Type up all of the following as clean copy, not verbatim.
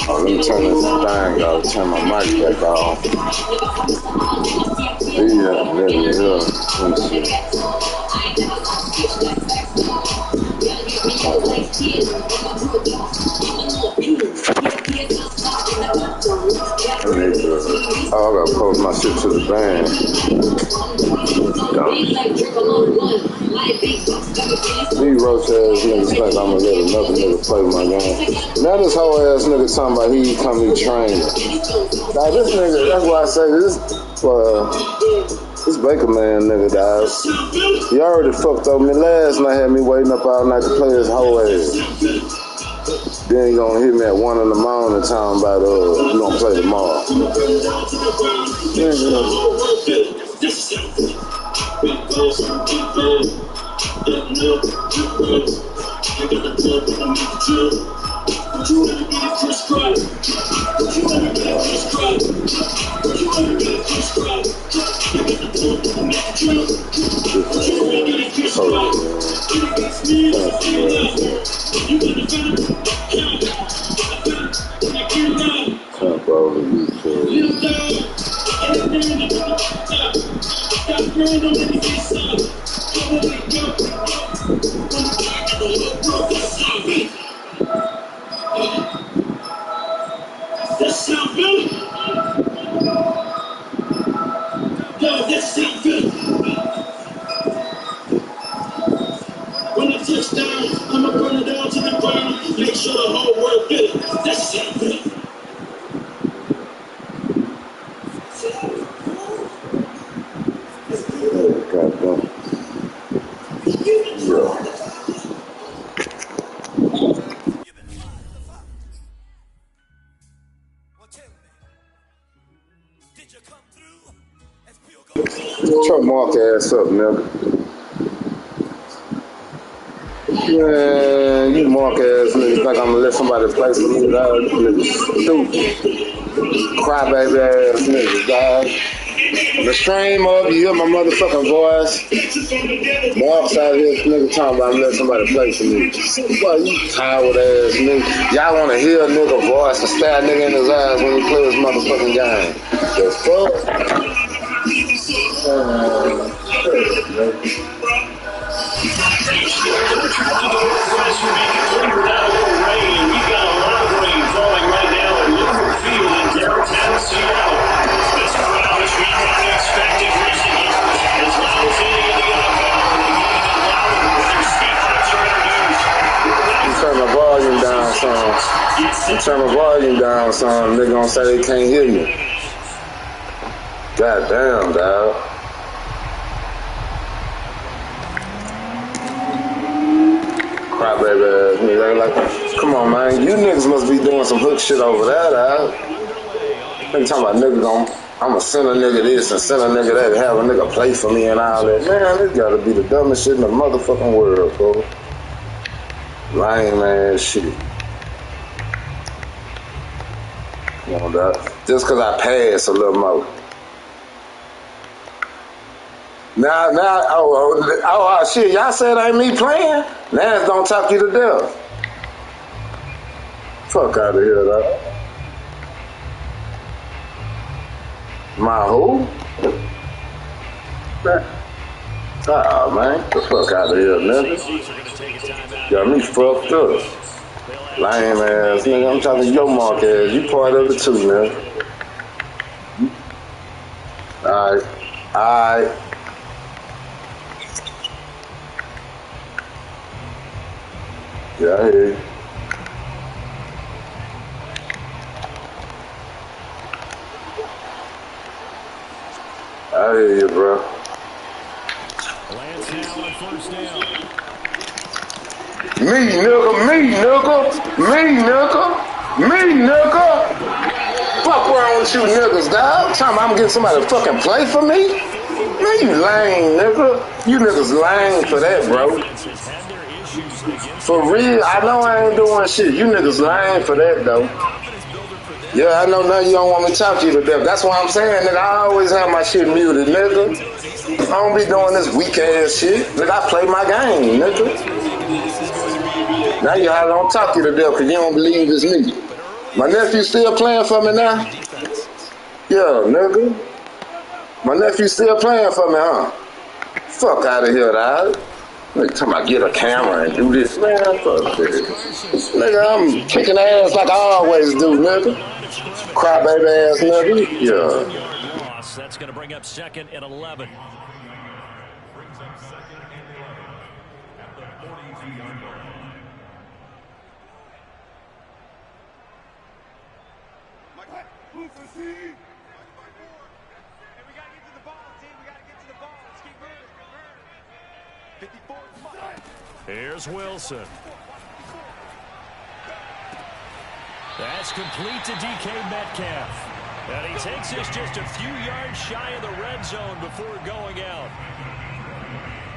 Oh, let me turn this thing off, turn my mic back off. Yeah, there we go. Let me see. Oh, I gotta post my shit to the band. These roach ass niggas think I'm gonna let another nigga play my game. Now this whole ass nigga talking about he come to train. Now this nigga, that's why I say this Baker man nigga, guys. He already fucked up me last night, had me waiting up all night to play his whole ass. Then he gonna hit me at 1 in the morning talking about you gonna play tomorrow. When I touch down, I'ma burn it down to the ground. Make sure the whole world feel it. That's it. Shut your mark ass up, nigga. Man, you mark ass niggas think I'm gonna let somebody play for me, dog. You niggas stupid. Crybaby ass niggas, dog. The stream up, you hear my motherfucking voice. Mark's out here, nigga talking about I'm letting somebody play for me. Boy, you coward ass nigga. Y'all wanna hear a nigga voice and stare a nigga in his eyes when he play his motherfucking game. The fuck? Turn my volume down some. Turn my volume down some. They gonna say they can't hear me. God damn, dog. Crybaby ass nigga. Like, come on, man. You niggas must be doing some hook shit over there, dog. They talking about niggas I'ma send a nigga this and send a nigga that, have a nigga play for me and all that. Man, this gotta be the dumbest shit in the motherfucking world, bro. Lame ass shit. Come on, dog. Just cause I pass a little more. Now, oh, shit, y'all said ain't me playing? Now it's don't talk you to death. Fuck out of here, dog. My who? Ah, man. Get the fuck out of here, nigga. Got me fucked up. Lame ass nigga. I'm talking to your mark ass. You part of it too, nigga. Alright. Yeah, I hear you. I hear you, bro. Lance now on first down. Me, nigga. Fuck wrong with you niggas, dog? Time I'm getting somebody to fucking play for me? Man, you lame, nigga. You niggas lame for that, bro. For real, I know I ain't doing shit. You niggas lame for that, though. Yeah, I know now you don't want me to talk to you to death. That's why I'm saying, nigga, I always have my shit muted, nigga. I don't be doing this weak ass shit. Nigga, I play my game, nigga. Now you don't talk you to death because you don't believe it's me. My nephew still playing for me now? Yeah, nigga. My nephew still playing for me, huh? Fuck out of here, dog. Nigga talking about get a camera and do this. Man, fuck this. Nigga, I'm kicking ass like I always do, nigga. Crybaby ass nigga. Yeah. That's going to bring up 2nd and 11. Here's Wilson. That's complete to DK Metcalf. And he takes this just a few yards shy of the red zone before going out.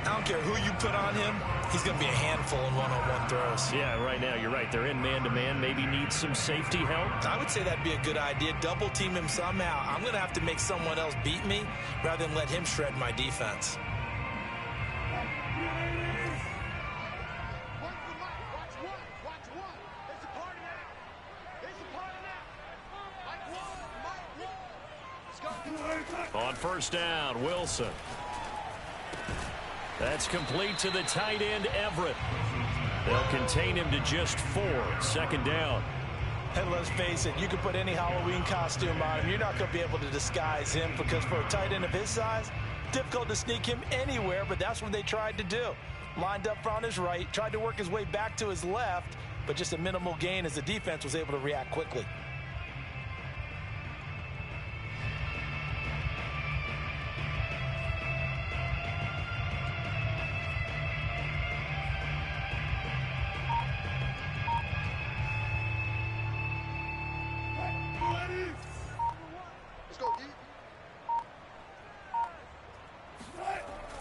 I don't care who you put on him. He's going to be a handful in one-on-one throws. Yeah, right now, you're right. They're in man-to-man. Maybe need some safety help. I would say that'd be a good idea. Double team him somehow. I'm going to have to make someone else beat me rather than let him shred my defense. On first down, Wilson. That's complete to the tight end, Everett. They'll contain him to just 4. 2nd down. And let's face it, you can put any Halloween costume on him. You're not going to be able to disguise him because for a tight end of his size, difficult to sneak him anywhere, but that's what they tried to do. Lined up on his right, tried to work his way back to his left, but just a minimal gain as the defense was able to react quickly.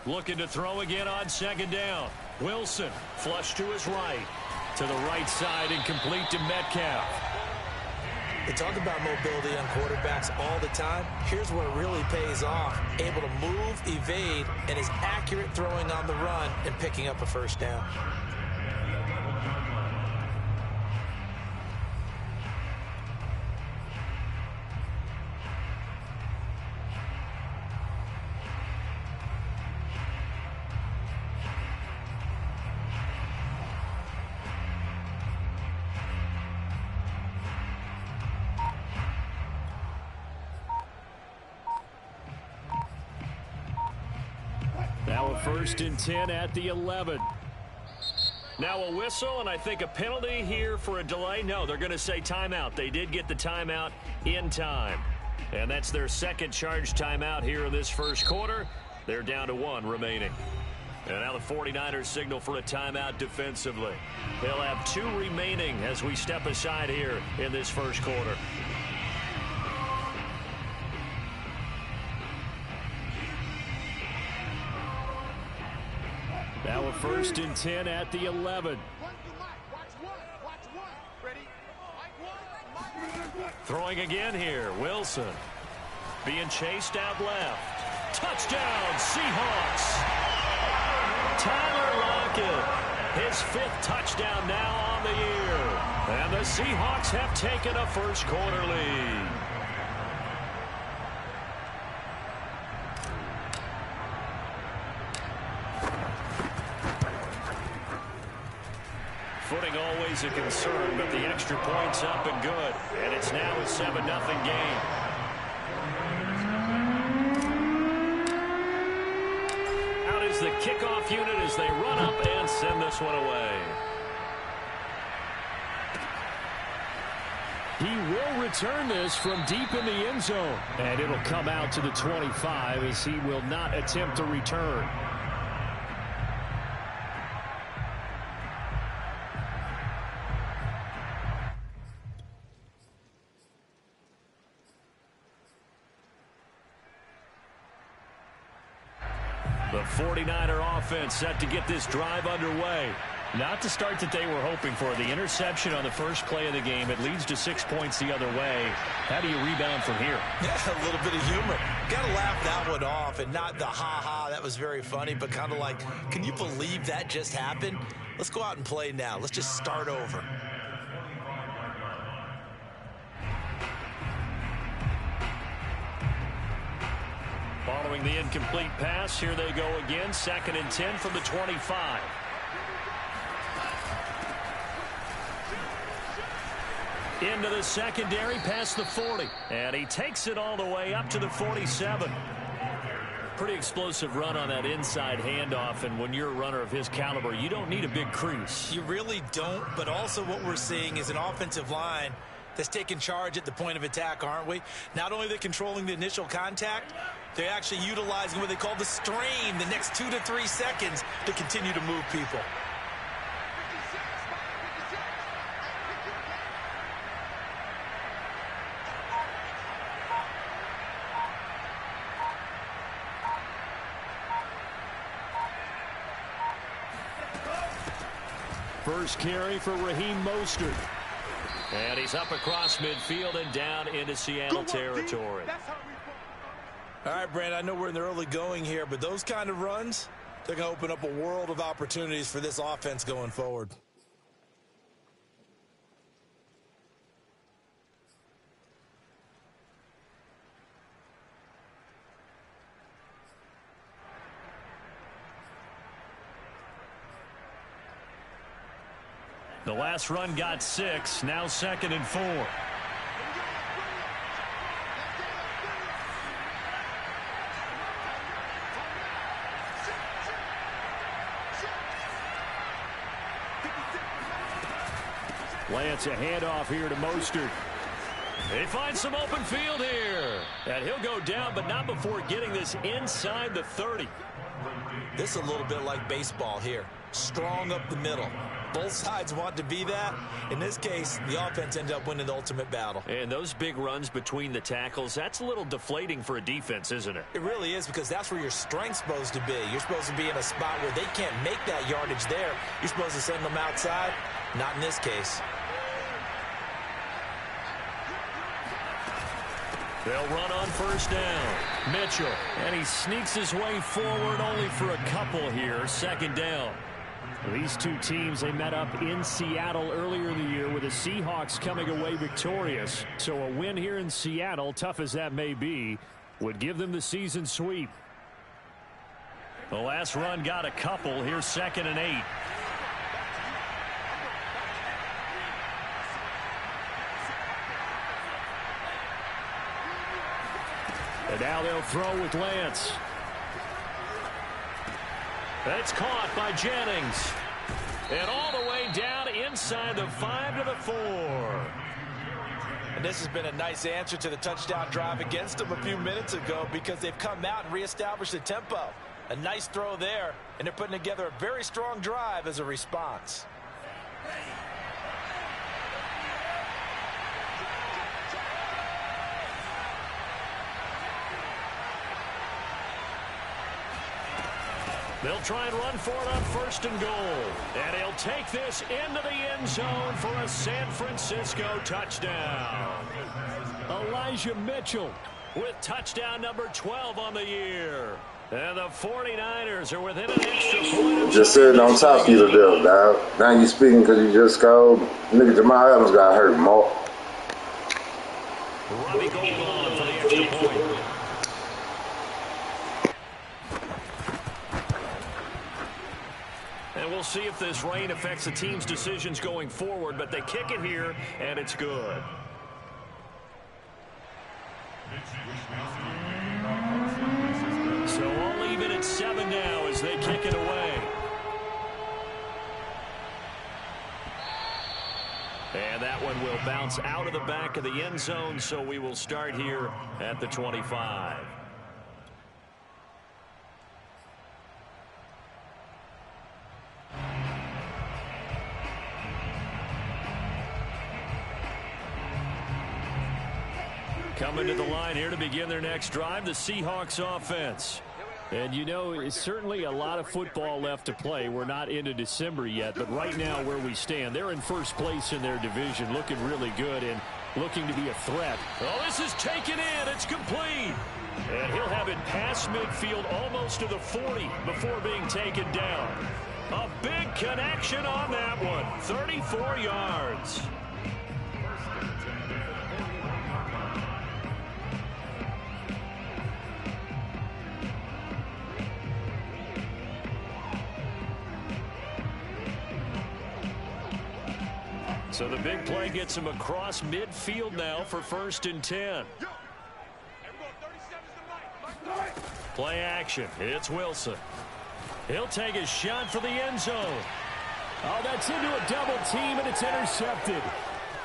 Looking to throw again on 2nd down. Wilson, flush to his right. To the right side and complete to Metcalf. They talk about mobility on quarterbacks all the time. Here's where it really pays off. Able to move, evade, and is accurate throwing on the run and picking up a first down. Now a 1st and 10 at the 11. Now a whistle, and I think a penalty here for a delay. No, they're going to say timeout. They did get the timeout in time. And that's their 2nd charge timeout here in this 1st quarter. They're down to 1 remaining. And now the 49ers signal for a timeout defensively. They'll have 2 remaining as we step aside here in this 1st quarter. Now a 1st and 10 at the 11. Throwing again here, Wilson. Being chased out left. Touchdown, Seahawks. Tyler Lockett, his 5th touchdown now on the year. And the Seahawks have taken a 1st quarter lead. Footing always a concern, but the extra point's up and good. And it's now a 7-0 game. Out is the kickoff unit as they run up and send this one away. He will return this from deep in the end zone. And it'll come out to the 25 as he will not attempt to return. The 49er offense set to get this drive underway. Not the start that they were hoping for. The interception on the first play of the game. It leads to 6 points the other way. How do you rebound from here? Yeah, a little bit of humor. Got to laugh that one off and not the ha-ha. That was very funny, but kind of like, can you believe that just happened? Let's go out and play now. Let's just start over. Following the incomplete pass, here they go again. 2nd and 10 from the 25. Into the secondary, past the 40. And he takes it all the way up to the 47. Pretty explosive run on that inside handoff, and when you're a runner of his caliber, you don't need a big crease. You really don't, but also what we're seeing is an offensive line that's taking charge at the point of attack, aren't we? Not only are they controlling the initial contact, they're actually utilizing what they call the strain the next 2 to 3 seconds to continue to move people. First carry for Raheem Mostert. And he's up across midfield and down into Seattle territory. All right, Brandon, I know we're in the early going here, but those kind of runs, they're going to open up a world of opportunities for this offense going forward. The last run got 6, now 2nd and 4. Lance, a handoff here to Mostert. He finds some open field here. And he'll go down, but not before getting this inside the 30. This is a little bit like baseball here. Strong up the middle. Both sides want to be that. In this case, the offense ended up winning the ultimate battle. And those big runs between the tackles, that's a little deflating for a defense, isn't it? It really is, because that's where your strength's supposed to be. You're supposed to be in a spot where they can't make that yardage there. You're supposed to send them outside. Not in this case. They'll run on first down. Mitchell. And he sneaks his way forward only for a couple here. 2nd down. These two teams, they met up in Seattle earlier in the year with the Seahawks coming away victorious. So a win here in Seattle, tough as that may be, would give them the season sweep. The last run got a couple. Here's 2nd and 8. And now they'll throw with Lance. That's caught by Jennings. And all the way down inside the 5 to the 4. And this has been a nice answer to the touchdown drive against them a few minutes ago, because they've come out and reestablished the tempo. A nice throw there, and they're putting together a very strong drive as a response. They'll try and run for it on 1st and goal. And he'll take this into the end zone for a San Francisco touchdown. Elijah Mitchell with touchdown number 12 on the year. And the 49ers are within an extra point. Just sitting on top of you to death, dog. Now you speaking because you just scored. Nigga, Jamal Adams got hurt, Mark. Robbie Gould on for the extra point. And we'll see if this rain affects the team's decisions going forward, but they kick it here, and it's good. So all even at 7 now as they kick it away. And that one will bounce out of the back of the end zone, so we will start here at the 25. Coming to the line here to begin their next drive, the Seahawks offense. And, you know, it's certainly a lot of football left to play. We're not into December yet, but right now where we stand, they're in first place in their division, looking really good and looking to be a threat. Oh, this is taken in. It's complete. And he'll have it past midfield almost to the 40 before being taken down. A big connection on that one. 34 yards. So the big play gets him across midfield now for 1st and 10. Play action. It's Wilson. He'll take a shot for the end zone. Oh, that's into a double team, and it's intercepted.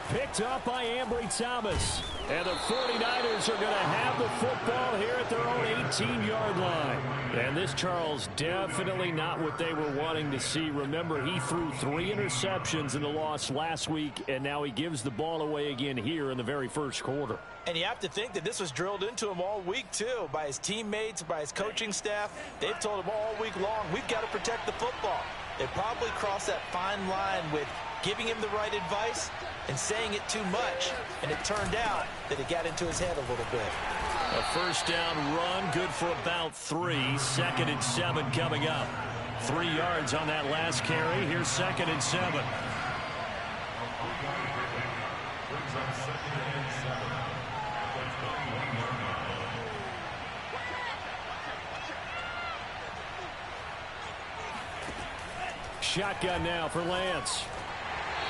Picked up by Ambry Thomas. And the 49ers are going to have the football here at their own 18-yard line. And this, Charles, definitely not what they were wanting to see. Remember, he threw 3 interceptions in the loss last week, and now he gives the ball away again here in the very first quarter. And you have to think that this was drilled into him all week, too, by his teammates, by his coaching staff. They've told him all week long, we've got to protect the football. They probably crossed that fine line with giving him the right advice and saying it too much. And it turned out that it got into his head a little bit. A first down run, good for about 3. 2nd and 7 coming up. 3 yards on that last carry. Here's 2nd and 7. Shotgun now for Lance.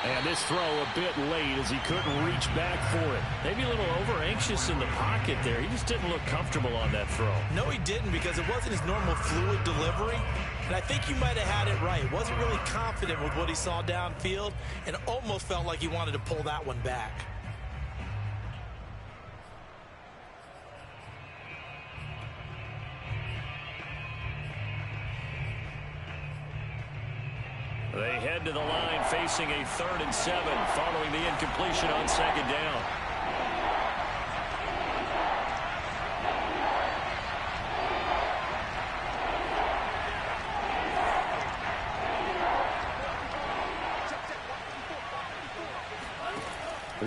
And this throw a bit late as he couldn't reach back for it. Maybe a little over-anxious in the pocket there. He just didn't look comfortable on that throw. No, he didn't, because it wasn't his normal fluid delivery. And I think you might have had it right. Wasn't really confident with what he saw downfield and almost felt like he wanted to pull that one back. They head to the line facing a 3rd and 7 following the incompletion on 2nd down.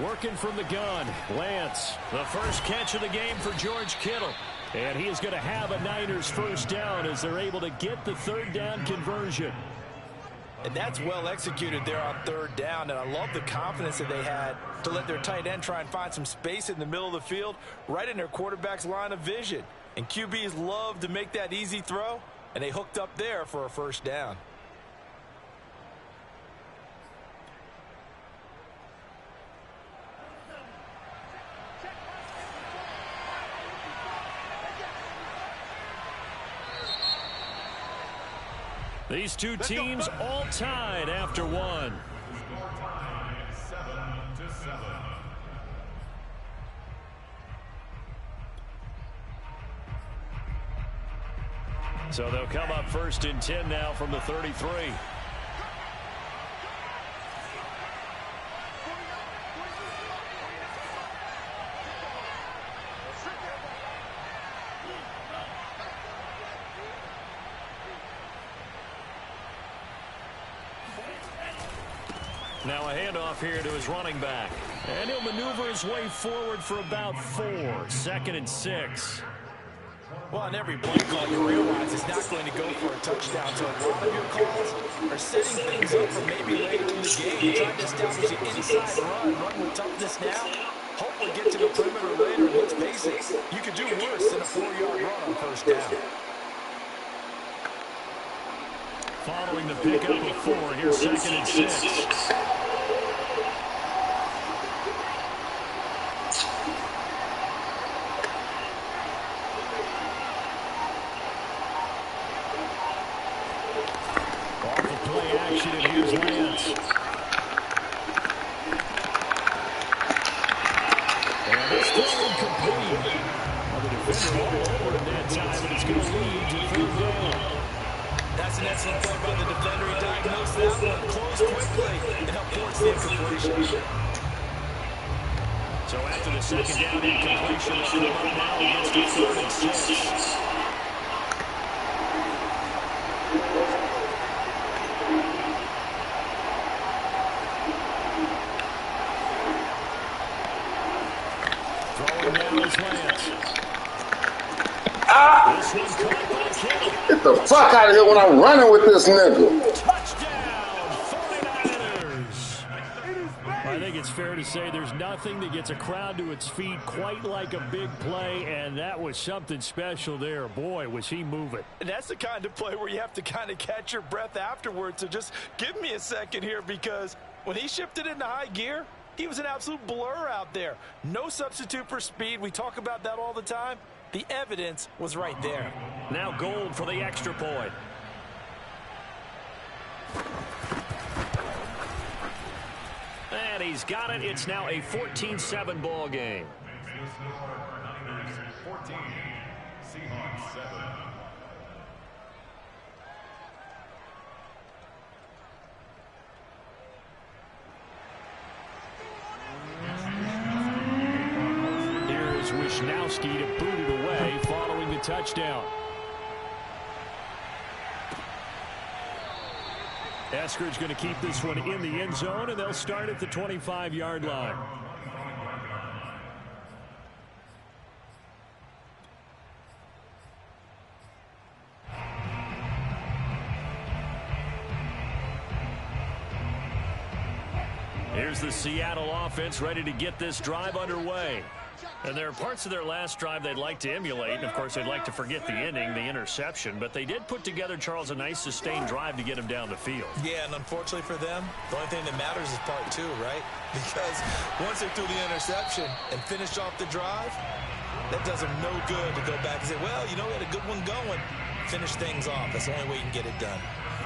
Working from the gun, Lance. The first catch of the game for George Kittle. And he is going to have a Niners first down as they're able to get the 3rd down conversion. And that's well executed there on 3rd down. And I love the confidence that they had to let their tight end try and find some space in the middle of the field, right in their quarterback's line of vision. And QBs love to make that easy throw, and they hooked up there for a first down. These two teams all tied after 1. So they'll come up 1st and 10 now from the 33. Now a handoff here to his running back. And he'll maneuver his way forward for about 4. 2nd and 6. Well, on every play call, you realize it's not going to go for a touchdown. So a lot of your calls are setting things up for maybe later in the game. Trying to establish an inside run with toughness now. Hopefully get to the perimeter later. And let's face it, you could do worse than a 4-yard run on first down. Following the pickup of 4, here's 2nd and 6. That's an excellent play by the defender. He diagnosed that one, closed quickly, and helped force the incompletion. So after the 2nd down incompletion, it's come up now against a 3rd and 6. Throwing now is Lance. This one's caught by Kittle. Get the fuck out of here when I'm running with this nigga. Touchdown, 49ers. I think it's fair to say there's nothing that gets a crowd to its feet quite like a big play, and that was something special there. Boy, was he moving. And that's the kind of play where you have to kind of catch your breath afterwards. So just give me a second here, because When he shifted into high gear, he was an absolute blur out there. No substitute for speed. We talk about that all the time. The evidence was right there. Now Gold for the extra point. And he's got it. It's now a 14-7 ball game. 14, Seahawks 7. Wishnowski to boot it away following the touchdown. Esker's going to keep this one in the end zone, and they'll start at the 25-yard line. Here's the Seattle offense ready to get this drive underway. And there are parts of their last drive they'd like to emulate. And, of course, they'd like to forget the ending, the interception. But they did put together, Charles, a nice sustained drive to get him down the field. Yeah, and unfortunately for them, the only thing that matters is part two, right? Because once they threw the interception and finished off the drive, that does them no good to go back and say, well, you know, we had a good one going. Finish things off. That's the only way you can get it done.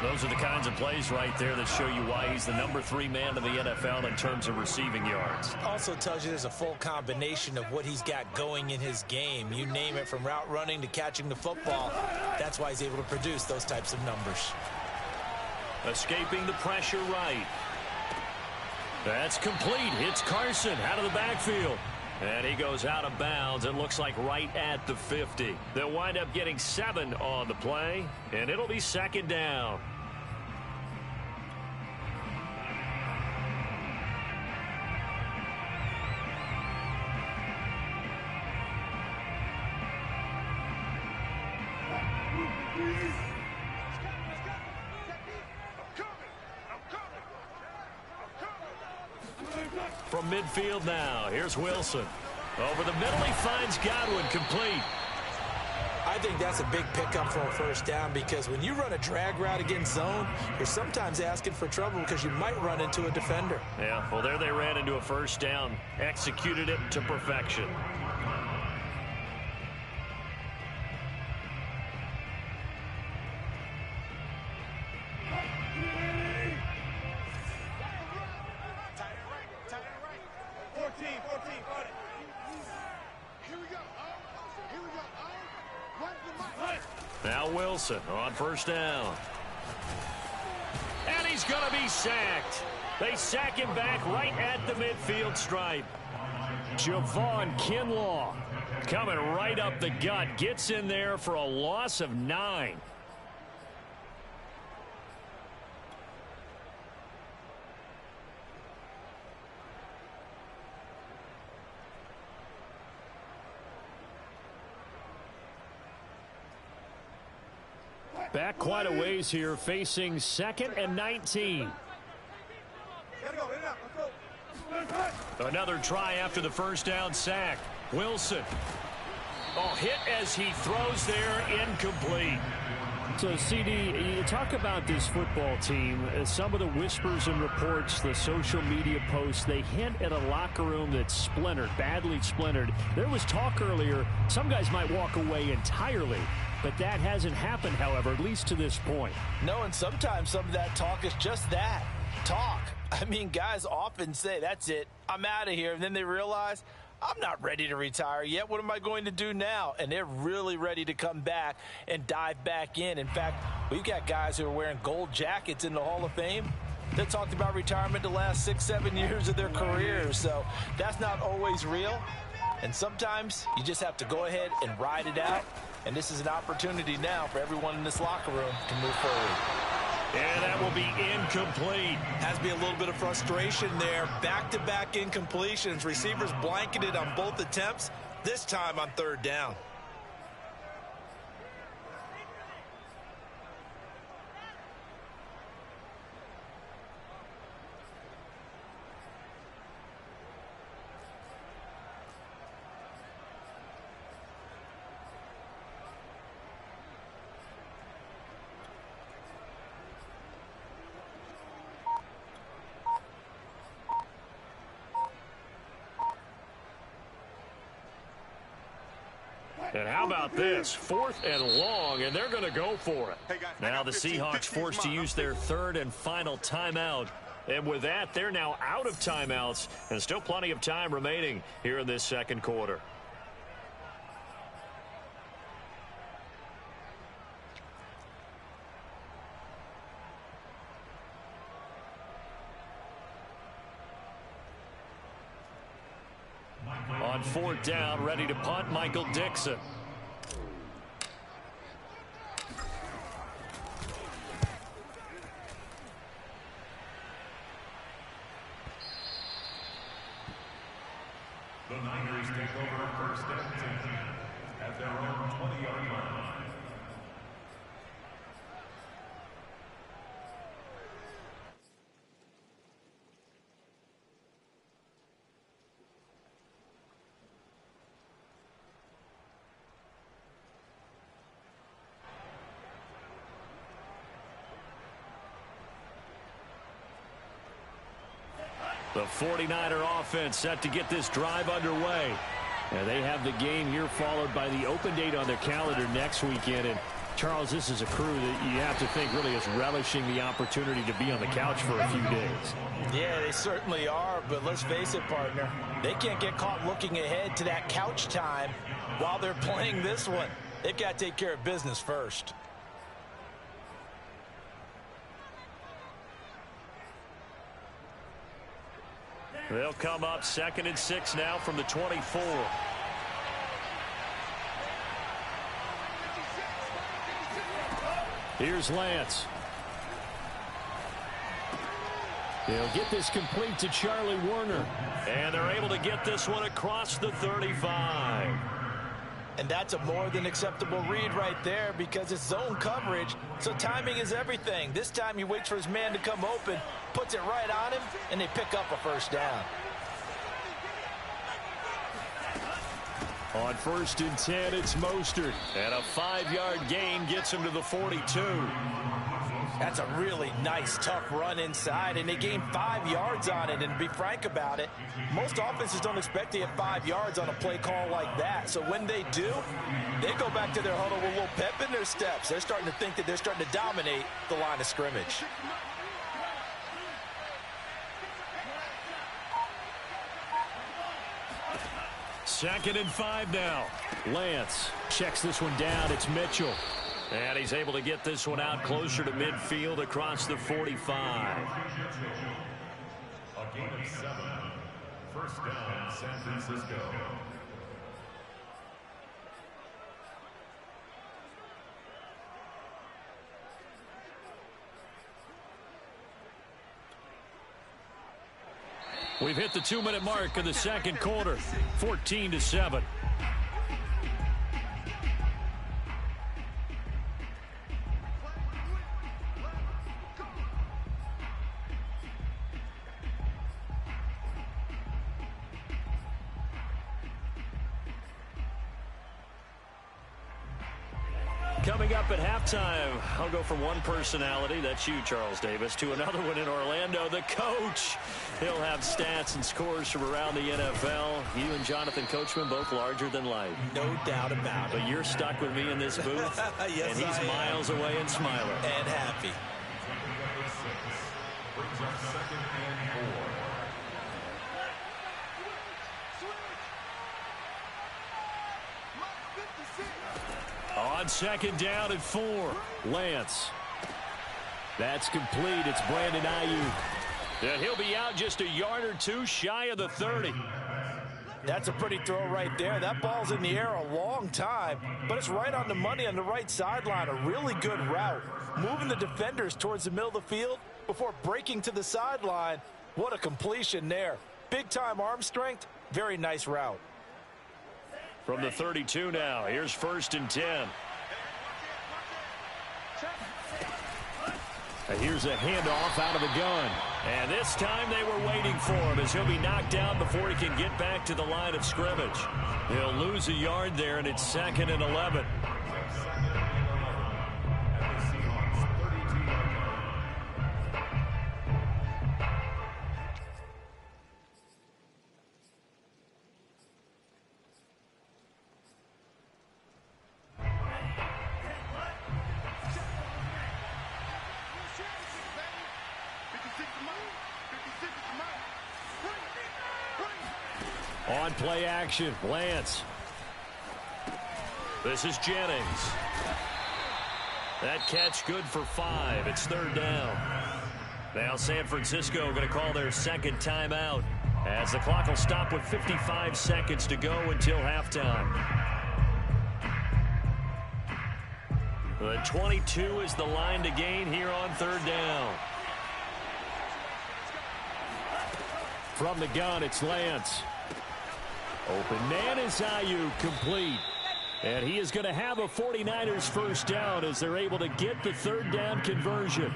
Those are the kinds of plays right there that show you why he's the number 3 man in the NFL in terms of receiving yards. Also tells you there's a full combination of what he's got going in his game. You name it, from route running to catching the football. That's why he's able to produce those types of numbers. Escaping the pressure right. That's complete. It's Carson out of the backfield. And he goes out of bounds. It looks like right at the 50. They'll wind up getting 7 on the play, and it'll be second down. From midfield now, here's Wilson. Over the middle, he finds Godwin, complete. I think that's a big pickup for a first down, because when you run a drag route against zone, you're sometimes asking for trouble because you might run into a defender. Yeah, well, there they ran into a first down, executed it to perfection. Now Wilson on first down. And he's going to be sacked. They sack him back right at the midfield stripe. Javon Kinlaw coming right up the gut. Gets in there for a loss of 9. Back quite a ways here, facing 2nd and 19. Another try after the first down sack. Wilson. Oh, hit as he throws there, incomplete. So, CD, you talk about this football team, some of the whispers and reports, the social media posts, they hint at a locker room that's splintered, badly splintered. There was talk earlier, some guys might walk away entirely. But that hasn't happened, however, at least to this point. No, and sometimes some of that talk is just that, talk. I mean, guys often say, that's it, I'm out of here. And then they realize, I'm not ready to retire yet. What am I going to do now? And they're really ready to come back and dive back in. In fact, we've got guys who are wearing gold jackets in the Hall of Fame. They talked about retirement the last 6-7 years of their careers. So that's not always real. And sometimes you just have to go ahead and ride it out. And this is an opportunity now for everyone in this locker room to move forward. And that will be incomplete. Has to be a little bit of frustration there. Back-to-back incompletions. Receivers blanketed on both attempts, this time on third down. And how about this? 4th and long, and they're going to go for it. Now the Seahawks forced to use their 3rd and final timeout. And with that, they're now out of timeouts, and still plenty of time remaining here in this second quarter. On 4th down, ready to punt, Michael Dixon. The Niners take over 1st and 10 at their own 20-yard line. The 49er offense set to get this drive underway. And they have the game here followed by the open date on their calendar next weekend. And Charles, this is a crew that you have to think really is relishing the opportunity to be on the couch for a few days. Yeah, they certainly are, but let's face it, partner. They can't get caught looking ahead to that couch time while they're playing this one. They've got to take care of business first. They'll come up 2nd and 6 now from the 24. Here's Lance. They'll get this complete to Charlie Warner. And they're able to get this one across the 35. And that's a more than acceptable read right there because it's zone coverage, so timing is everything. This time he waits for his man to come open, puts it right on him, and they pick up a 1st down. On 1st and 10, it's Mostert. And a 5-yard gain gets him to the 42. That's a really nice, tough run inside, and they gain 5 yards on it. And to be frank about it, most offenses don't expect to get 5 yards on a play call like that. So when they do, they go back to their huddle with a little pep in their steps. They're starting to think that they're starting to dominate the line of scrimmage. Second and 5 now. Lance checks this one down. It's Mitchell. And he's able to get this one out closer to midfield across the 45. A gain of 7. 1st down, San Francisco. We've hit the 2-minute mark in the second quarter. 14-7. Coming up at halftime, I'll go from one personality, that's you, Charles Davis, to another one in Orlando, the coach. He'll have stats and scores from around the NFL. You and Jonathan Coachman, both larger than life. No doubt about it. But you're stuck with me in this booth, yes, and he's miles away and smiling. And happy. Brings up 2nd and 4. On 2nd down and 4, Lance. That's complete. It's Brandon Ayuk. And he'll be out just a yard or two shy of the 30. That's a pretty throw right there. That ball's in the air a long time, but it's right on the money on the right sideline. A really good route. Moving the defenders towards the middle of the field before breaking to the sideline. What a completion there. Big-time arm strength. Very nice route. From the 32 now, here's 1st and 10. And here's a handoff out of the gun. And this time they were waiting for him as he'll be knocked down before he can get back to the line of scrimmage. He'll lose a yard there, and it's 2nd and 11. On play action, Lance. This is Jennings. That catch good for 5. It's 3rd down. Now San Francisco going to call their second timeout as the clock will stop with 55 seconds to go until halftime. The 22 is the line to gain here on 3rd down. From the gun, it's Lance. Open man is Ayuk, complete. And he is going to have a 49ers first down as they're able to get the 3rd down conversion.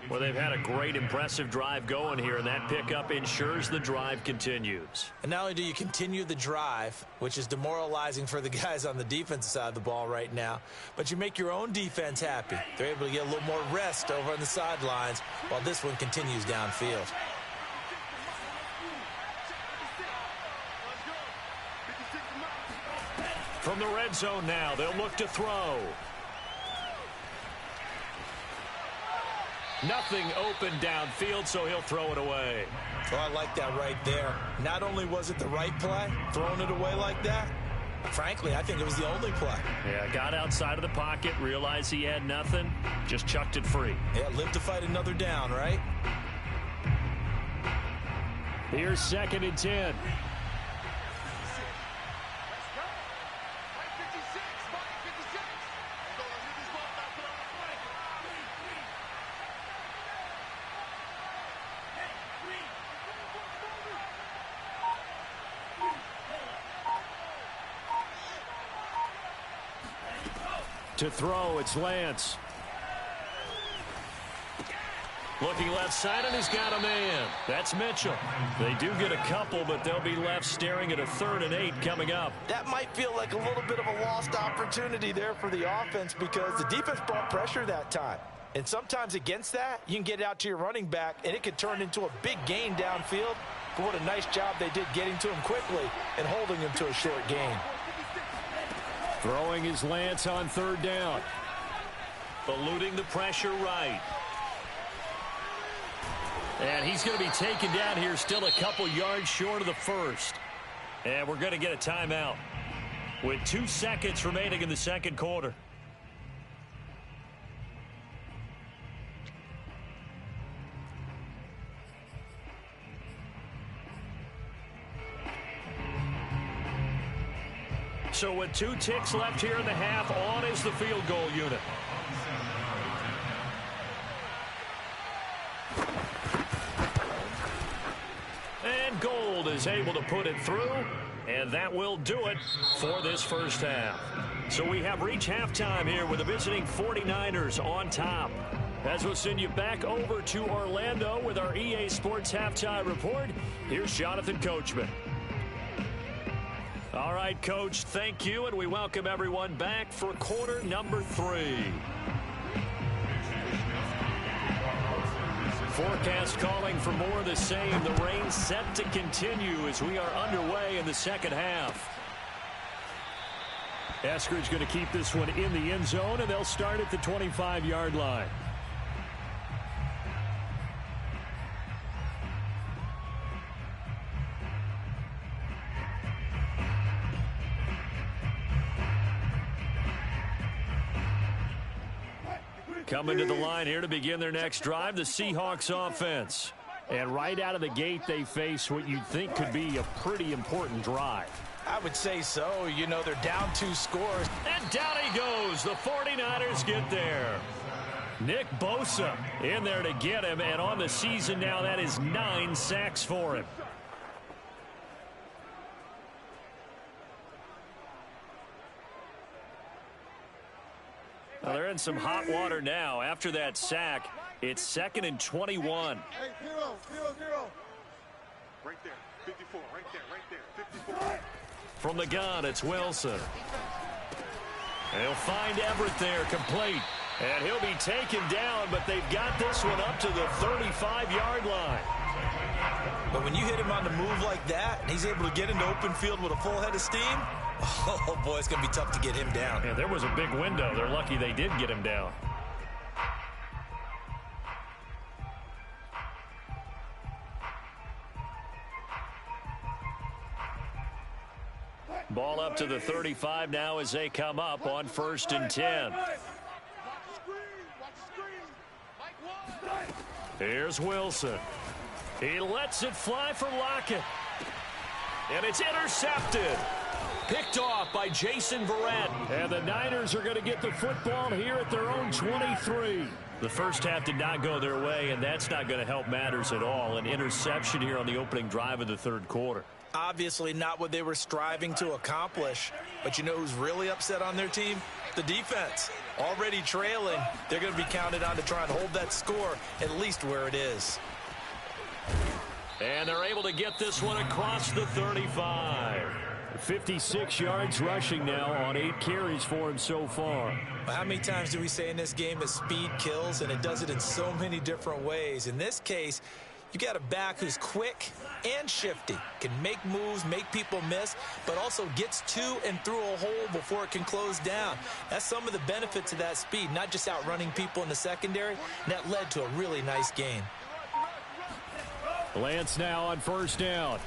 Well, they've had a great, impressive drive going here, and that pickup ensures the drive continues. And not only do you continue the drive, which is demoralizing for the guys on the defensive side of the ball right now, but you make your own defense happy. They're able to get a little more rest over on the sidelines while this one continues downfield. From the red zone now, they'll look to throw. Nothing open downfield, so he'll throw it away. Oh, I like that right there. Not only was it the right play, throwing it away like that, frankly, I think it was the only play. Yeah, got outside of the pocket, realized he had nothing, just chucked it free. Yeah, live to fight another down, right? Here's 2nd and 10. To throw, it's Lance. Looking left side, and he's got a man. That's Mitchell. They do get a couple, but they'll be left staring at a 3rd and 8 coming up. That might feel like a little bit of a lost opportunity there for the offense because the defense brought pressure that time. And sometimes against that, you can get it out to your running back, and it could turn into a big gain downfield. But what a nice job they did getting to him quickly and holding him to a short gain. Throwing his Lance on 3rd down. Eluding the pressure right. And he's going to be taken down here still a couple yards short of the 1st. And we're going to get a timeout with 2 seconds remaining in the 2nd quarter. So with 2 ticks left here in the half, on is the field goal unit. And Gold is able to put it through, and that will do it for this first half. So we have reached halftime here with the visiting 49ers on top. As we'll send you back over to Orlando with our EA Sports Halftime Report, here's Jonathan Coachman. All right, Coach, thank you, and we welcome everyone back for quarter number 3. Forecast calling for more of the same. The rain set to continue as we are underway in the 2nd half. Eskridge going to keep this one in the end zone, and they'll start at the 25-yard line. Coming to the line here to begin their next drive, the Seahawks offense. And right out of the gate, they face what you'd think could be a pretty important drive. I would say so. You know, they're down 2 scores. And down he goes. The 49ers get there. Nick Bosa in there to get him. And on the season now, that is 9 sacks for him. Well, they're in some hot water now. After that sack, it's 2nd and 21. Hey, 0. Right there, 54, right there, 54. From the gun, it's Wilson. He'll find Everett there, complete. And he'll be taken down, but they've got this one up to the 35-yard line. But when you hit him on the move like that, and he's able to get into open field with a full head of steam, oh, boy, it's going to be tough to get him down. Yeah, there was a big window. They're lucky they did get him down. Ball up to the 35 now as they come up on 1st and 10. Here's Wilson. He lets it fly for Lockett. And it's intercepted. Picked off by Jason Verrett. And the Niners are going to get the football here at their own 23. The first half did not go their way, and that's not going to help matters at all. An interception here on the opening drive of the third quarter. Obviously not what they were striving to accomplish. But you know who's really upset on their team? The defense. Already trailing, they're going to be counted on to try and hold that score at least where it is. And they're able to get this one across the 35. 56 yards rushing now on 8 carries for him so far. How many times do we say in this game that speed kills, and it does it in so many different ways? In this case, you got a back who's quick and shifty, can make moves, make people miss, but also gets to and through a hole before it can close down. That's some of the benefits of that speed, not just outrunning people in the secondary, and that led to a really nice gain. Lance now on 1st down.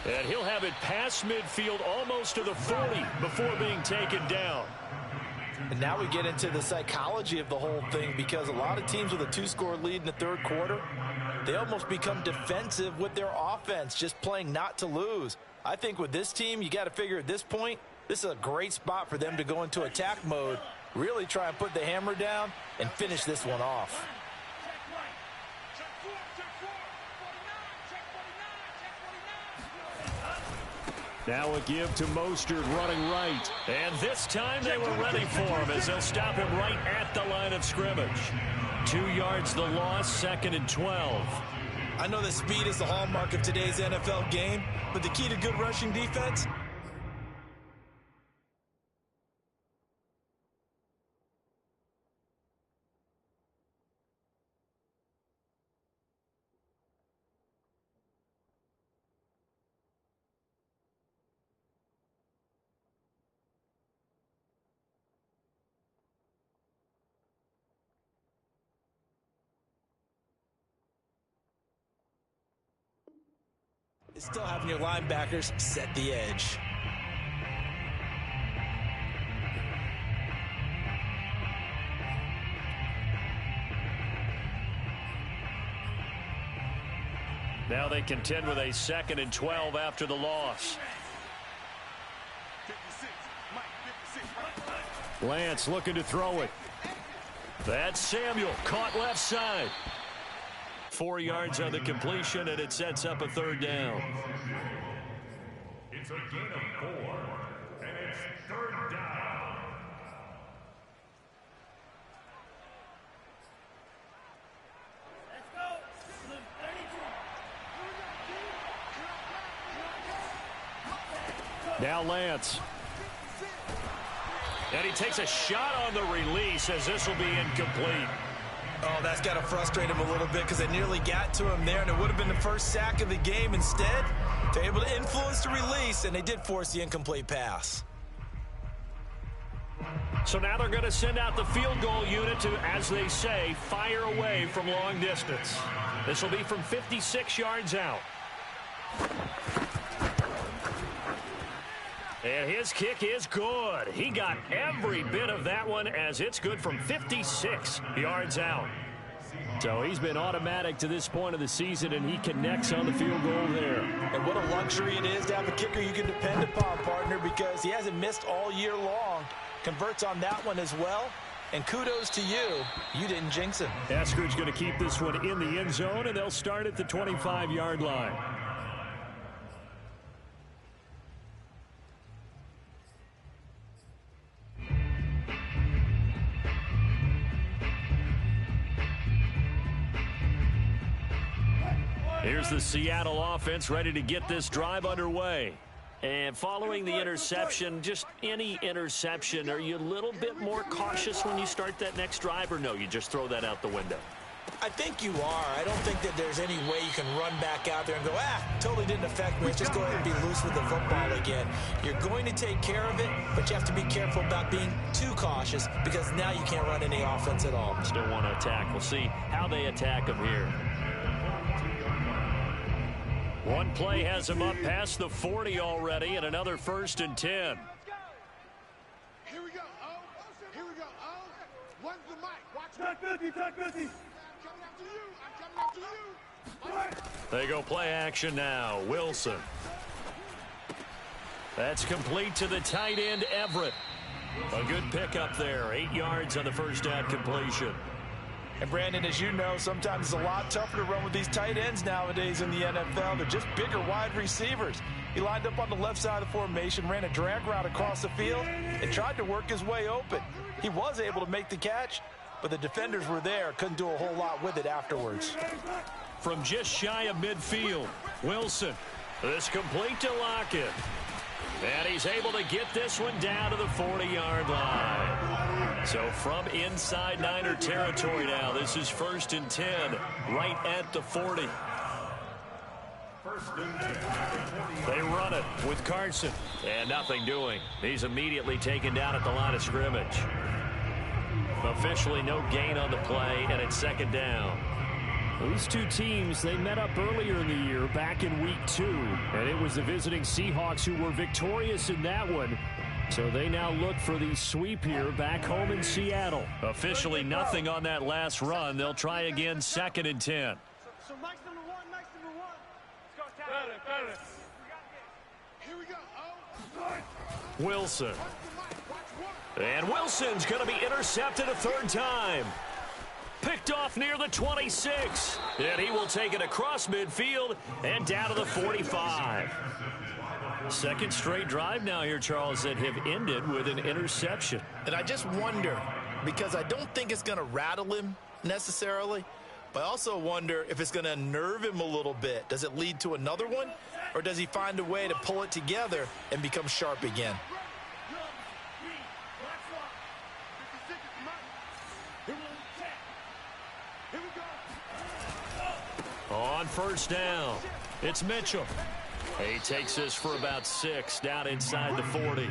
And he'll have it past midfield almost to the 40 before being taken down. And now we get into the psychology of the whole thing, because a lot of teams with a 2-score lead in the third quarter, they almost become defensive with their offense, just playing not to lose. I think with this team, you got to figure at this point, this is a great spot for them to go into attack mode, really try and put the hammer down and finish this one off. Now a give to Mostert running right. And this time they were ready for him as they'll stop him right at the line of scrimmage. 2 yards the loss, 2nd and 12. I know that speed is the hallmark of today's NFL game, but the key to good rushing defense? Is still having your linebackers set the edge. Now they contend with a 2nd and 12 after the loss. Lance looking to throw it. That's Samuel, caught left side. 4 yards on the completion, and it sets up a 3rd down. It's a gain of 4, and it's 3rd down. Now Lance. And he takes a shot on the release as this will be incomplete. Oh, that's got to frustrate him a little bit because they nearly got to him there, and it would have been the first sack of the game. Instead, they're able to influence the release, and they did force the incomplete pass. So now they're going to send out the field goal unit to, as they say, fire away from long distance. This will be from 56 yards out. And his kick is good. He got every bit of that one as it's good from 56 yards out. So he's been automatic to this point of the season, and he connects on the field goal there. And what a luxury it is to have a kicker you can depend upon, partner, because he hasn't missed all year long. Converts on that one as well. And kudos to you. You didn't jinx him. Asker's going to keep this one in the end zone, and they'll start at the 25-yard line. Here's the Seattle offense ready to get this drive underway. And following the interception, just any interception, are you a little bit more cautious when you start that next drive, or no, you just throw that out the window? I think you are. I don't think that there's any way you can run back out there and go, totally didn't affect me. Let's just go ahead and be loose with the football again. You're going to take care of it, but you have to be careful about being too cautious because now you can't run any offense at all. Still want to attack. We'll see how they attack them here. One play has him up past the 40 already, and another 1st and 10. Here we go. Oh, here we go. Oh, when's the mic? Watch Tuck 50, tuck 50. I'm coming after you. I'm coming after you. They go play action now. Wilson. That's complete to the tight end, Everett. A good pickup there. 8 yards on the first down completion. And Brandon, as you know, sometimes it's a lot tougher to run with these tight ends nowadays in the NFL. They're just bigger wide receivers. He lined up on the left side of the formation, ran a drag route across the field, and tried to work his way open. He was able to make the catch, but the defenders were there, couldn't do a whole lot with it afterwards. From just shy of midfield, Wilson. This complete to Lockett. And he's able to get this one down to the 40-yard line. So from inside Niner territory now, this is 1st and 10, right at the 40. They run it with Carson. And nothing doing. He's immediately taken down at the line of scrimmage. Officially no gain on the play, and it's 2nd down. These two teams, they met up earlier in the year, back in week 2. And it was the visiting Seahawks who were victorious in that one. So they now look for the sweep here back home in Seattle. Officially nothing on that last run. They'll try again 2nd and 10. So Mike's number one. Let's go, here we go. Oh. Wilson. And Wilson's going to be intercepted a 3rd time. Picked off near the 26. And he will take it across midfield and down to the 45. 2nd straight drive now here, Charles, that have ended with an interception. And I just wonder, because I don't think it's going to rattle him necessarily, but I also wonder if it's going to unnerve him a little bit. Does it lead to another one? Or does he find a way to pull it together and become sharp again? On 1st down, it's Mitchell. He takes this for about 6 down inside the 40.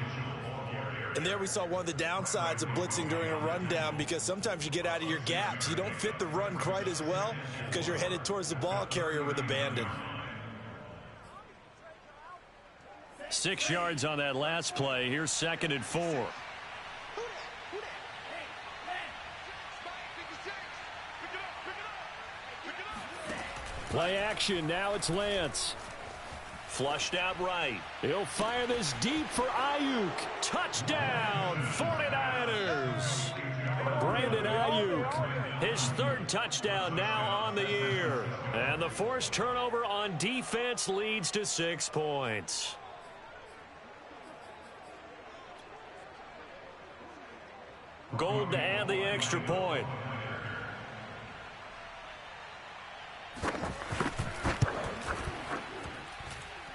And there we saw one of the downsides of blitzing during a rundown, because sometimes you get out of your gaps. You don't fit the run quite as well because you're headed towards the ball carrier with abandon. 6 yards on that last play. Here's 2nd and 4. Play action, now it's Lance. Flushed out right. He'll fire this deep for Ayuk. Touchdown, 49ers. Brandon Ayuk, his 3rd touchdown now on the year. And the forced turnover on defense leads to 6 points. Gold to add the extra point.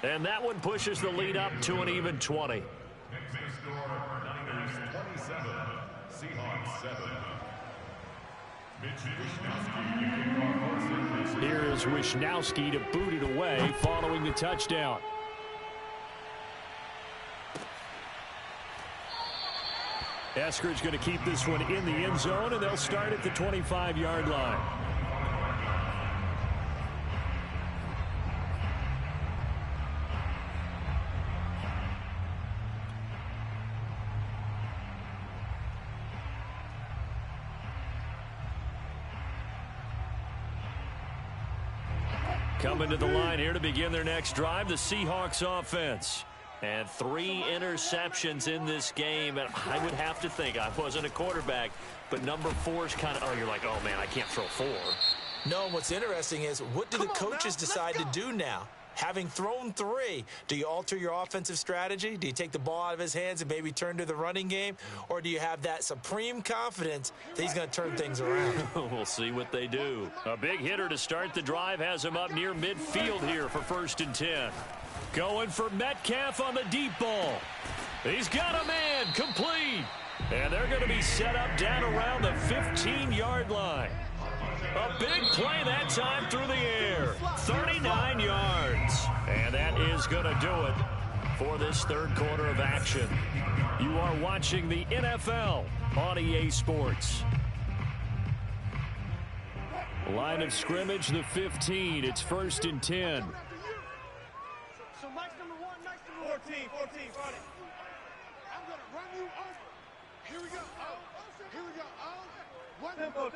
And that one pushes the lead up to an even 20. Next score, Niners 27, Seahawks 7. Here is Wishnowski to boot it away following the touchdown. Eskridge going to keep this one in the end zone, and they'll start at the 25-yard line. Coming to the line here to begin their next drive, the Seahawks offense. And 3 interceptions in this game. And I would have to think, I wasn't a quarterback, but number 4 is kind of, oh, you're like, oh, man, I can't throw 4. No, what's interesting is, what do the coaches decide to do now? Having thrown 3, do you alter your offensive strategy? Do you take the ball out of his hands and maybe turn to the running game? Or do you have that supreme confidence that he's going to turn things around? We'll see what they do. A big hitter to start the drive has him up near midfield here for 1st and 10. Going for Metcalf on the deep ball. He's got a man, complete. And they're going to be set up down around the 15-yard line. A big play that time through the air. 39 yards. And that is going to do it for this 3rd quarter of action. You are watching the NFL on EA Sports. Line of scrimmage, the 15. It's 1st and 10. 14, run it. I'm going to run you over. Here we go. Here we go. Tempo.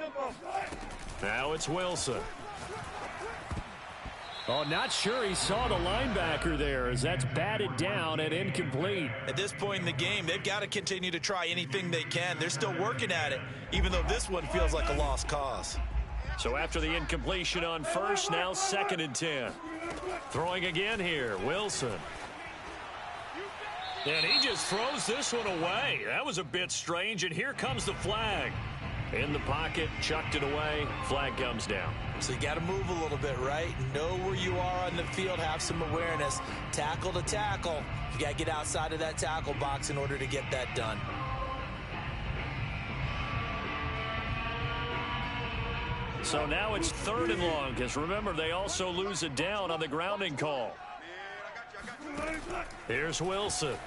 Now it's Wilson. Oh, not sure he saw the linebacker there as that's batted down and incomplete. At this point in the game, they've got to continue to try anything they can. They're still working at it, even though this one feels like a lost cause. So after the incompletion on first, now 2nd and 10. Throwing again here, Wilson. And he just throws this one away. That was a bit strange, and here comes the flag. In the pocket, chucked it away, flag comes down. So you got to move a little bit, right? Know where you are on the field, have some awareness. Tackle to tackle. You got to get outside of that tackle box in order to get that done. So now it's 3rd and long, because remember, they also lose it down on the grounding call. Here's Wilson.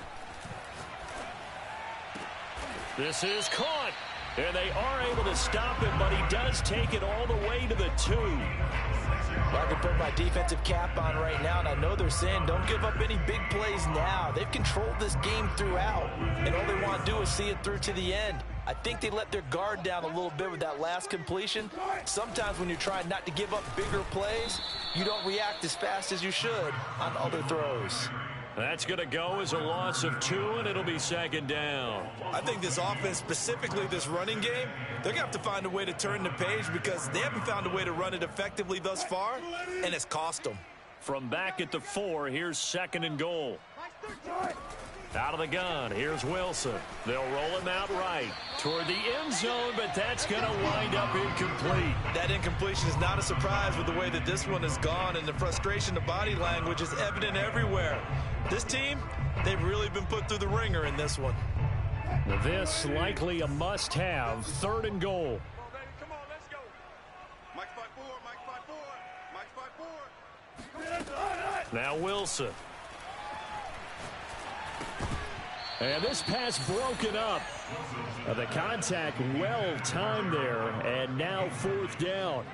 This is caught. And they are able to stop him, but he does take it all the way to the 2. I can put my defensive cap on right now, and I know they're saying don't give up any big plays now. They've controlled this game throughout, and all they want to do is see it through to the end. I think they let their guard down a little bit with that last completion. Sometimes when you're trying not to give up bigger plays, you don't react as fast as you should on other throws. That's going to go as a loss of 2, and it'll be 2nd down. I think this offense, specifically this running game, they're going to have to find a way to turn the page because they haven't found a way to run it effectively thus far, and it's cost them. From back at the 4, here's 2nd and goal. Out of the gun, here's Wilson. They'll roll him out right toward the end zone, but that's going to wind up incomplete. That incompletion is not a surprise with the way that this one has gone, and the frustration of body language is evident everywhere. This team, they've really been put through the ringer in this one. This likely a must-have, 3rd and goal. Come on, let's go. Mike's 5-4. Now Wilson. And this pass broken up. The contact well timed there, and now 4th down.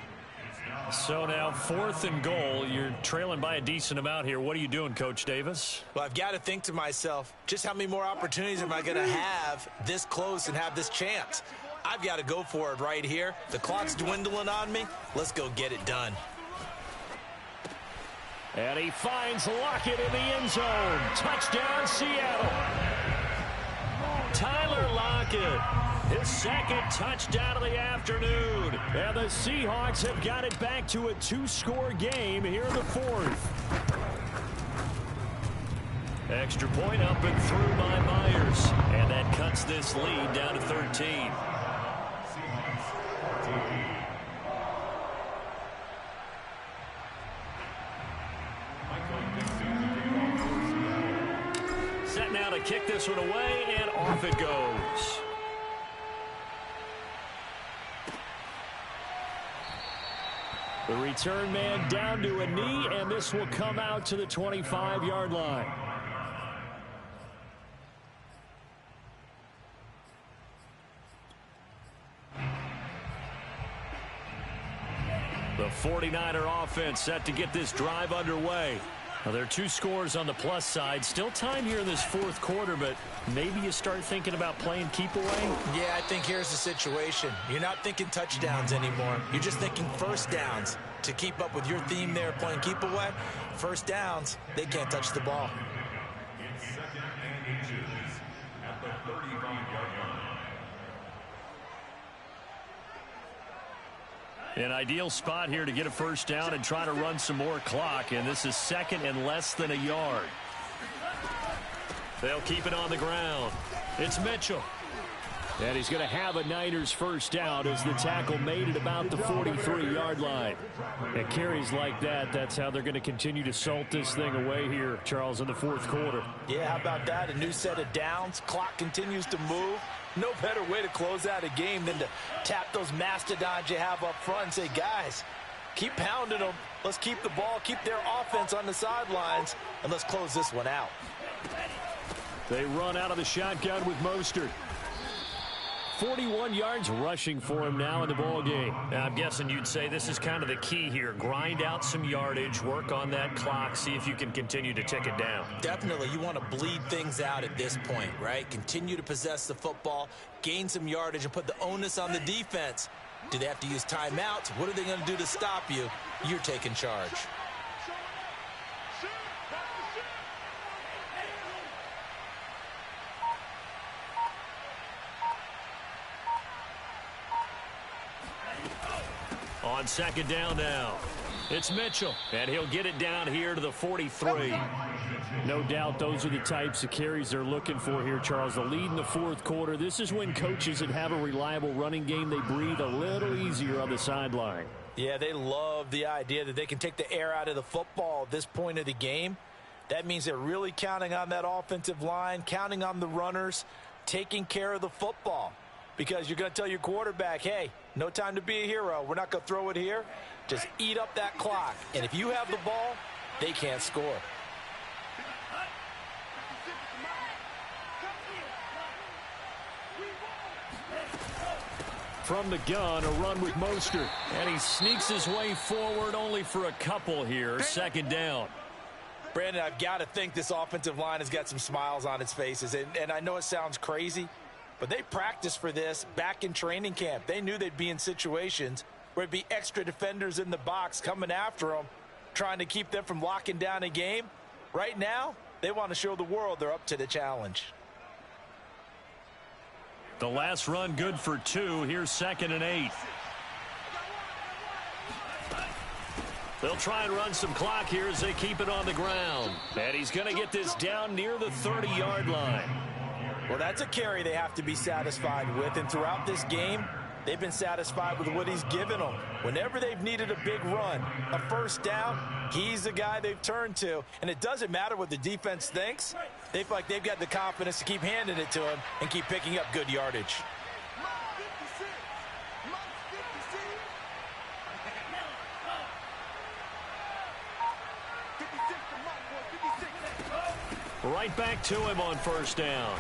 So now 4th and goal. You're trailing by a decent amount here. What are you doing, Coach Davis? Well, I've got to think to myself, just how many more opportunities am I going to have this close and have this chance? I've got to go for it right here. The clock's dwindling on me. Let's go get it done. And he finds Lockett in the end zone. Touchdown, Seattle. Tyler Lockett, his 2nd touchdown of the afternoon. And the Seahawks have got it back to a 2-score game here in the 4th. Extra point up and through by Myers. And that cuts this lead down to 13. Set now to kick this one away, and off it goes. The return man down to a knee, and this will come out to the 25-yard line. The 49er offense set to get this drive underway. Now, there are 2 scores on the plus side. Still time here in this 4th quarter, but maybe you start thinking about playing keep away? Yeah, I think here's the situation. You're not thinking touchdowns anymore. You're just thinking first downs. To keep up with your theme there, playing keep away, first downs, they can't touch the ball. It's 2nd and inches at the 35-yard line. An ideal spot here to get a first down and try to run some more clock, and this is 2nd and less than a yard. They'll keep it on the ground. It's Mitchell. And he's going to have a Niners first down as the tackle made it about the 43-yard line. And carries like that, that's how they're going to continue to salt this thing away here, Charles, in the 4th quarter. Yeah, how about that? A new set of downs. Clock continues to move. No better way to close out a game than to tap those mastodons you have up front and say, guys, keep pounding them. Let's keep the ball, keep their offense on the sidelines, and let's close this one out. They run out of the shotgun with Mostert. 41 yards rushing for him now in the ball game. I'm guessing you'd say this is kind of the key here. Grind out some yardage, work on that clock, see if you can continue to tick it down. Definitely, you want to bleed things out at this point, right? Continue to possess the football, gain some yardage, and put the onus on the defense. Do they have to use timeouts? What are they going to do to stop you? You're taking charge. On second down now, it's Mitchell, and he'll get it down here to the 43. No doubt those are the types of carries they're looking for here, Charles. The lead in the fourth quarter. This is when coaches that have a reliable running game, they breathe a little easier on the sideline. Yeah, they love the idea that they can take the air out of the football at this point of the game. That means they're really counting on that offensive line, counting on the runners, taking care of the football. Because you're going to tell your quarterback, hey, no time to be a hero. We're not going to throw it here. Just eat up that clock. And if you have the ball, they can't score. From the gun, a run with Mostert. And he sneaks his way forward only for a couple here. Second down. Brandon, I've got to think this offensive line has got some smiles on its faces. And I know it sounds crazy, but they practiced for this back in training camp. They knew they'd be in situations where there'd be extra defenders in the box coming after them, trying to keep them from locking down a game. Right now, they want to show the world they're up to the challenge. The last run good for 2. Here's 2nd and 8. They'll try and run some clock here as they keep it on the ground. And he's going to get this down near the 30-yard line. Well, that's a carry they have to be satisfied with. And throughout this game, they've been satisfied with what he's given them. Whenever they've needed a big run, a first down, he's the guy they've turned to. And it doesn't matter what the defense thinks. They feel like they've got the confidence to keep handing it to him and keep picking up good yardage. Right back to him on first down.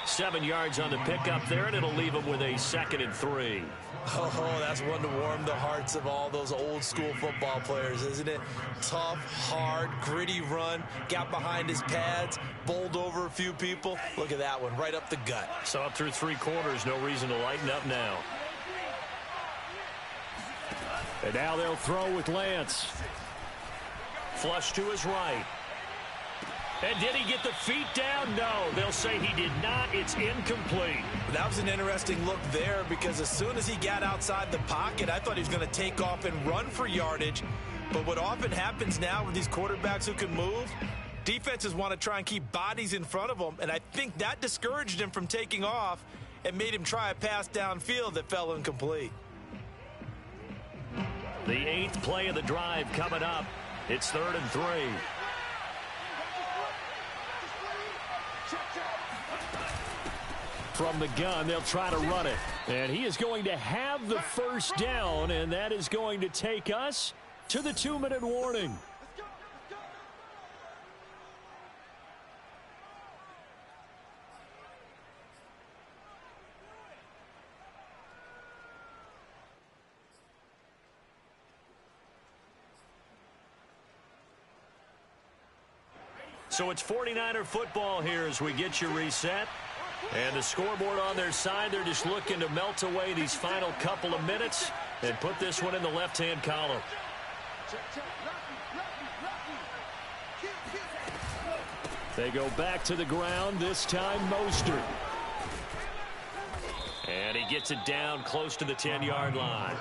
7 yards on the pickup there, and it'll leave him with a 2nd and 3. Oh, that's one to warm the hearts of all those old school football players, isn't it? Tough, hard, gritty run, got behind his pads, bowled over a few people. Look at that one, right up the gut. So up through 3 quarters, no reason to lighten up now. And now they'll throw with Lance. Flush to his right. And did he get the feet down? No, they'll say he did not. It's incomplete. That was an interesting look there because as soon as he got outside the pocket, I thought he was going to take off and run for yardage. But what often happens now with these quarterbacks who can move, defenses want to try and keep bodies in front of them, and I think that discouraged him from taking off and made him try a pass downfield that fell incomplete. The 8th play of the drive coming up. It's 3rd and 3. From the gun, they'll try to run it. And he is going to have the first down, and that is going to take us to the 2-minute warning. So it's 49er football here as we get you reset. And the scoreboard on their side, they're just looking to melt away these final couple of minutes and put this one in the left-hand column. They go back to the ground, this time Mostert. And he gets it down close to the 10-yard line.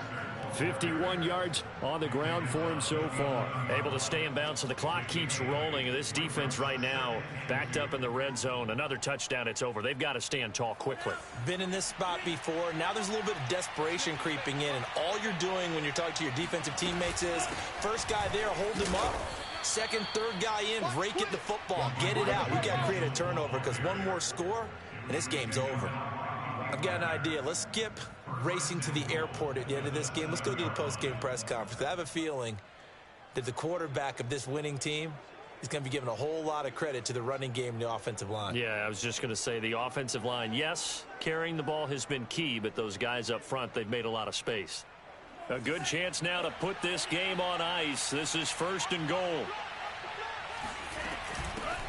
51 yards on the ground for him so far. Able to stay in bounds, so the clock keeps rolling. This defense right now backed up in the red zone. Another touchdown, it's over. They've got to stand tall quickly. Been in this spot before. Now there's a little bit of desperation creeping in, and all you're doing when you're talking to your defensive teammates is first guy there, hold him up. Second, third guy in, rake at the football. Get it out. We've got to create a turnover because one more score, and this game's over. I've got an idea. Let's skip racing to the airport at the end of this game. Let's go to the post-game press conference. I have a feeling that the quarterback of this winning team he's going to be giving a whole lot of credit to the running game and the offensive line. Yeah, I was just going to say the offensive line, yes, carrying the ball has been key, but those guys up front, they've made a lot of space. A good chance now to put this game on ice. This is 1st and goal.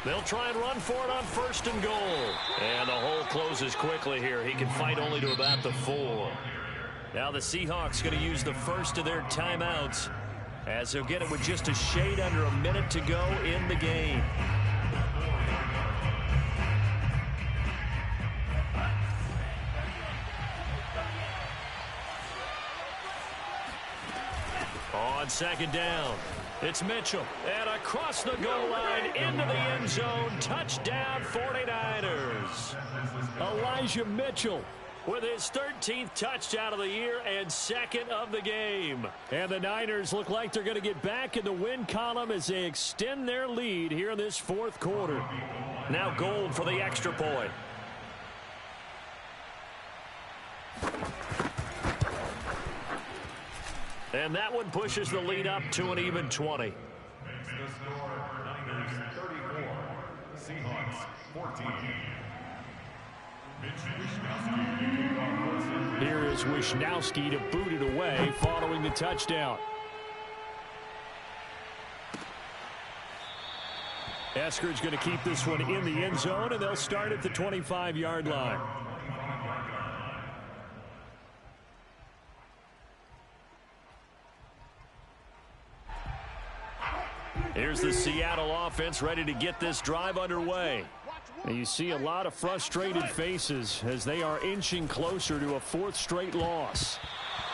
They'll try and run for it on 1st and goal. And the hole closes quickly here. He can fight only to about the 4. Now the Seahawks going to use the first of their timeouts as they'll get it with just a shade under a minute to go in the game. On 2nd down, it's Mitchell. And across the goal line into the end zone. Touchdown 49ers. Elijah Mitchell with his 13th touchdown of the year and 2nd of the game. And the Niners look like they're going to get back in the win column as they extend their lead here in this 4th quarter. Now Gold for the extra point. And that one pushes the lead up to an even 20. Makes the score Niners 34, Seahawks 14. Here is Wishnowski to boot it away following the touchdown. Eskridge going to keep this one in the end zone, and they'll start at the 25-yard line. Here's the Seattle offense ready to get this drive underway. And you see a lot of frustrated faces as they are inching closer to a 4th straight loss.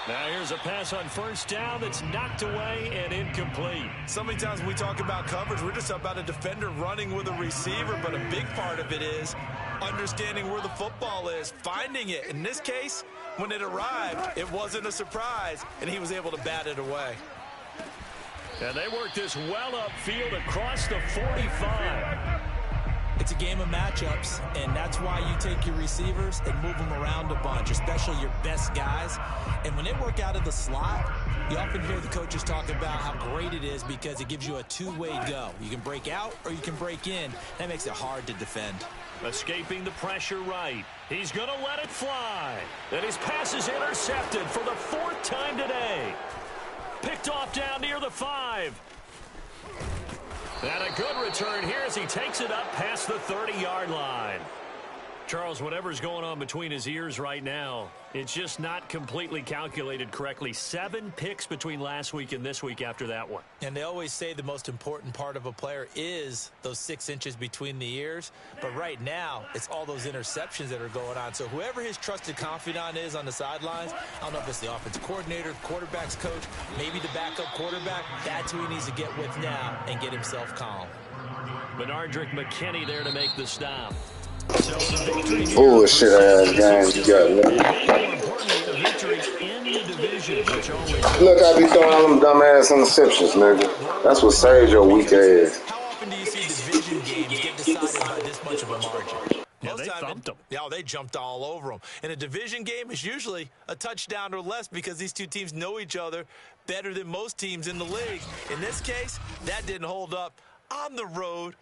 Now here's a pass on 1st down that's knocked away and incomplete. So many times when we talk about coverage, we're just about a defender running with a receiver, but a big part of it is understanding where the football is, finding it. In this case, when it arrived, it wasn't a surprise, and he was able to bat it away. And they work this well upfield across the 45. It's a game of matchups, and that's why you take your receivers and move them around a bunch, especially your best guys. And when they work out of the slot, you often hear the coaches talk about how great it is because it gives you a two-way go. You can break out or you can break in. That makes it hard to defend. Escaping the pressure right. He's going to let it fly. And his pass is intercepted for the 4th time today. Picked off down near the 5. And a good return here as he takes it up past the 30-yard line. Charles, whatever's going on between his ears right now, it's just not completely calculated correctly. 7 picks between last week and this week after that one. And they always say the most important part of a player is those 6 inches between the ears. But right now, it's all those interceptions that are going on. So whoever his trusted confidant is on the sidelines, I don't know if it's the offensive coordinator, quarterback's coach, maybe the backup quarterback, that's who he needs to get with now and get himself calm. Benardrick McKinney there to make the stop. Bullshit ass games you got, man. Look, I be throwing all them dumbass interceptions, nigga. That's what saves your weak ass. How often do you see division games get decided by this much of a margin? Yeah, they thumped them. Yeah, they jumped all over them. And a division game is usually a touchdown or less because these two teams know each other better than most teams in the league. In this case, that didn't hold up. On the road,